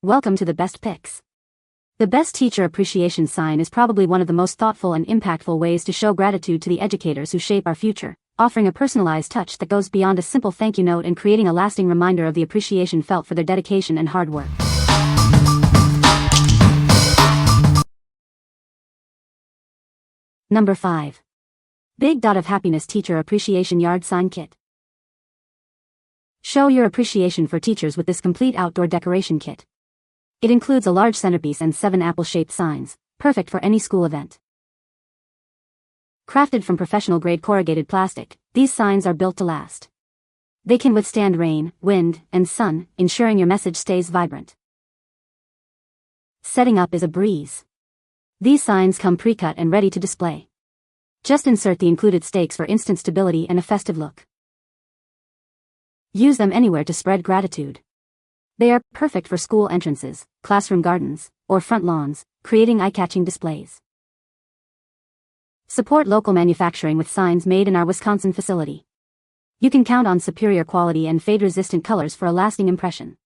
Welcome to the best picks. The best teacher appreciation sign is probably one of the most thoughtful and impactful ways to show gratitude to the educators who shape our future, offering a personalized touch that goes beyond a simple thank you note and creating a lasting reminder of the appreciation felt for their dedication and hard work. Number 5. Big Dot of Happiness Teacher Appreciation Yard Sign Kit. Show your appreciation for teachers with this complete outdoor decoration kit. It includes a large centerpiece and 7 apple-shaped signs, perfect for any school event. Crafted from professional-grade corrugated plastic, these signs are built to last. They can withstand rain, wind, and sun, ensuring your message stays vibrant. Setting up is a breeze. These signs come pre-cut and ready to display. Just insert the included stakes for instant stability and a festive look. Use them anywhere to spread gratitude. They are perfect for school entrances, classroom gardens, or front lawns, creating eye-catching displays. Support local manufacturing with signs made in our Wisconsin facility. You can count on superior quality and fade-resistant colors for a lasting impression.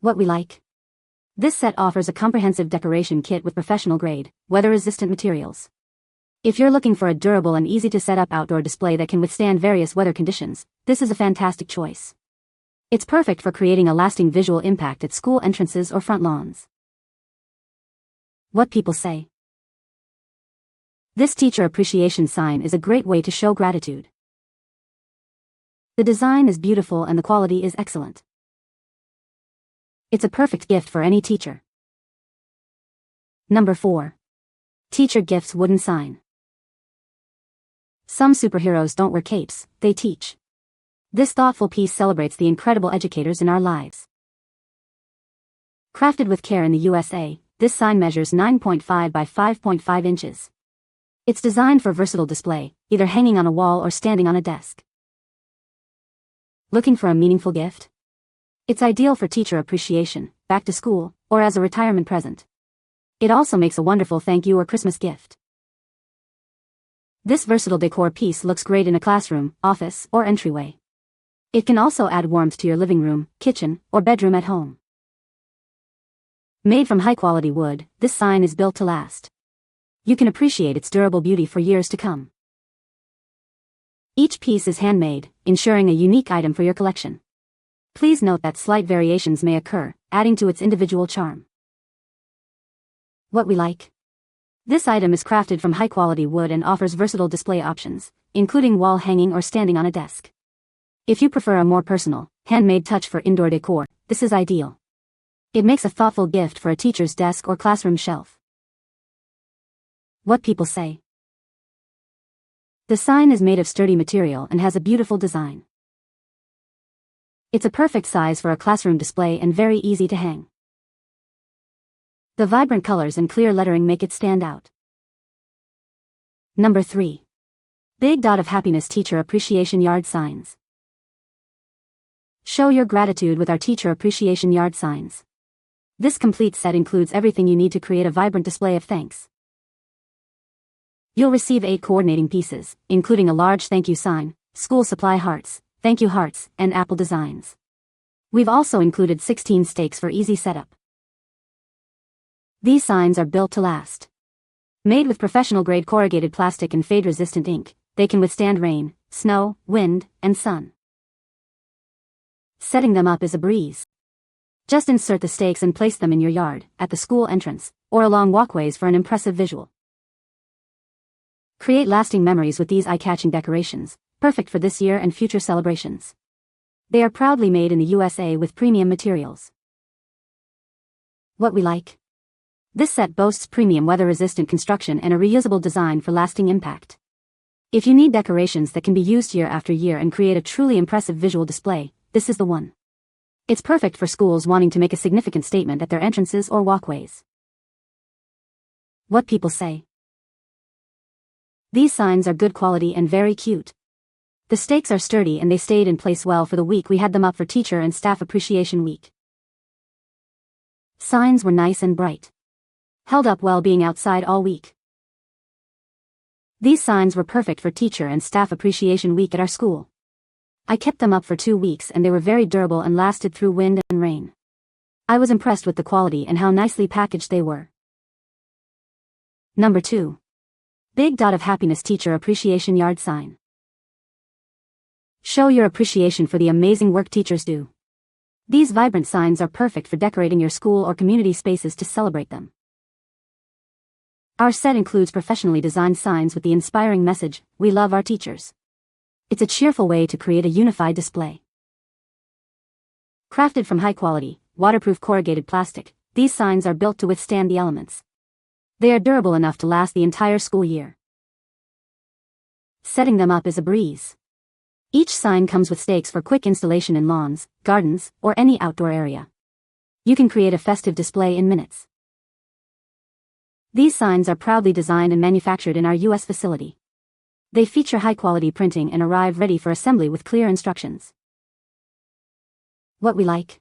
What we like. This set offers a comprehensive decoration kit with professional-grade, weather-resistant materials. If you're looking for a durable and easy-to-set-up outdoor display that can withstand various weather conditions, this is a fantastic choice. It's perfect for creating a lasting visual impact at school entrances or front lawns. What people say. This teacher appreciation sign is a great way to show gratitude. The design is beautiful and the quality is excellent. It's a perfect gift for any teacher. Number 4. Teacher Gifts Wooden Sign. Some superheroes don't wear capes, they teach. This thoughtful piece celebrates the incredible educators in our lives. Crafted with care in the USA, this sign measures 9.5 by 5.5 inches. It's designed for versatile display, either hanging on a wall or standing on a desk. Looking for a meaningful gift? It's ideal for teacher appreciation, back to school, or as a retirement present. It also makes a wonderful thank you or Christmas gift. This versatile decor piece looks great in a classroom, office, or entryway. It can also add warmth to your living room, kitchen, or bedroom at home. Made from high-quality wood, this sign is built to last. You can appreciate its durable beauty for years to come. Each piece is handmade, ensuring a unique item for your collection. Please note that slight variations may occur, adding to its individual charm. What we like. This item is crafted from high-quality wood and offers versatile display options, including wall hanging or standing on a desk. If you prefer a more personal, handmade touch for indoor decor, this is ideal. It makes a thoughtful gift for a teacher's desk or classroom shelf. What people say. The sign is made of sturdy material and has a beautiful design. It's a perfect size for a classroom display and very easy to hang. The vibrant colors and clear lettering make it stand out. Number 3. Big Dot of Happiness Teacher Appreciation Yard Signs. Show your gratitude with our Teacher Appreciation Yard Signs. This complete set includes everything you need to create a vibrant display of thanks. You'll receive 8 coordinating pieces, including a large thank you sign, school supply hearts, thank you hearts, and apple designs. We've also included 16 stakes for easy setup. These signs are built to last. Made with professional-grade corrugated plastic and fade-resistant ink, they can withstand rain, snow, wind, and sun. Setting them up is a breeze. Just insert the stakes and place them in your yard, at the school entrance, or along walkways for an impressive visual. Create lasting memories with these eye-catching decorations, perfect for this year and future celebrations. They are proudly made in the USA with premium materials. What we like. This set boasts premium weather-resistant construction and a reusable design for lasting impact. If you need decorations that can be used year after year and create a truly impressive visual display, this is the one. It's perfect for schools wanting to make a significant statement at their entrances or walkways. What people say. These signs are good quality and very cute. The stakes are sturdy and they stayed in place well for the week we had them up for Teacher and Staff Appreciation Week. Signs were nice and bright. Held up well being outside all week. These signs were perfect for Teacher and Staff Appreciation Week at our school. I kept them up for 2 weeks and they were very durable and lasted through wind and rain. I was impressed with the quality and how nicely packaged they were. Number 2. Big Dot of Happiness Teacher Appreciation Yard Sign. Show your appreciation for the amazing work teachers do. These vibrant signs are perfect for decorating your school or community spaces to celebrate them. Our set includes professionally designed signs with the inspiring message, "We love our teachers." It's a cheerful way to create a unified display. Crafted from high-quality, waterproof corrugated plastic, these signs are built to withstand the elements. They are durable enough to last the entire school year. Setting them up is a breeze. Each sign comes with stakes for quick installation in lawns, gardens, or any outdoor area. You can create a festive display in minutes. These signs are proudly designed and manufactured in our U.S. facility. They feature high-quality printing and arrive ready for assembly with clear instructions. What we like?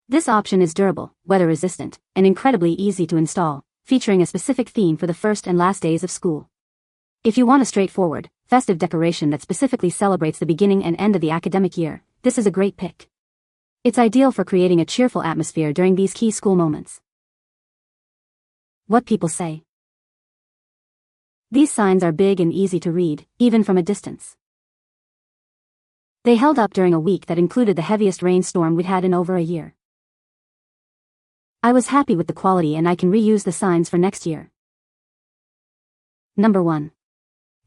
This option is durable, weather-resistant, and incredibly easy to install, featuring a specific theme for the first and last days of school. If you want a straightforward, festive decoration that specifically celebrates the beginning and end of the academic year, this is a great pick. It's ideal for creating a cheerful atmosphere during these key school moments. What people say. These signs are big and easy to read, even from a distance. They held up during a week that included the heaviest rainstorm we'd had in over a year. I was happy with the quality and I can reuse the signs for next year. Number 1.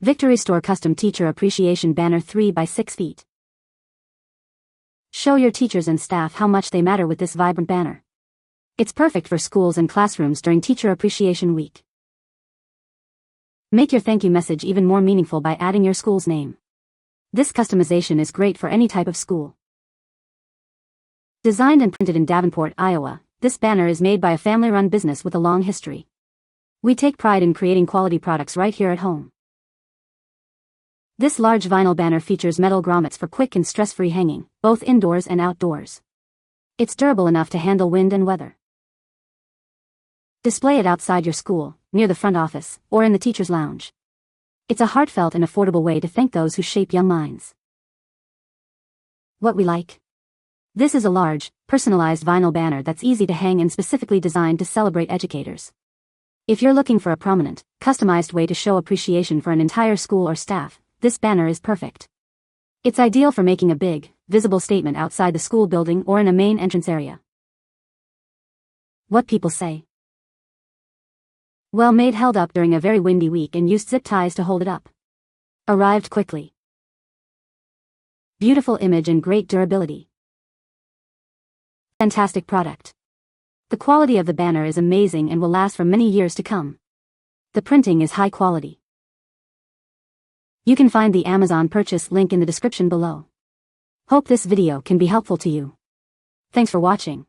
VictoryStore Custom Teacher Appreciation Banner 3 by 6 feet. Show your teachers and staff how much they matter with this vibrant banner. It's perfect for schools and classrooms during Teacher Appreciation Week. Make your thank you message even more meaningful by adding your school's name. This customization is great for any type of school. Designed and printed in Davenport, Iowa, this banner is made by a family-run business with a long history. We take pride in creating quality products right here at home. This large vinyl banner features metal grommets for quick and stress-free hanging, both indoors and outdoors. It's durable enough to handle wind and weather. Display it outside your school, near the front office, or in the teacher's lounge. It's a heartfelt and affordable way to thank those who shape young minds. What we like? This is a large, personalized vinyl banner that's easy to hang and specifically designed to celebrate educators. If you're looking for a prominent, customized way to show appreciation for an entire school or staff, this banner is perfect. It's ideal for making a big, visible statement outside the school building or in a main entrance area. What people say. Well made, held up during a very windy week and used zip ties to hold it up. Arrived quickly. Beautiful image and great durability. Fantastic product. The quality of the banner is amazing and will last for many years to come. The printing is high quality. You can find the Amazon purchase link in the description below. Hope this video can be helpful to you. Thanks for watching.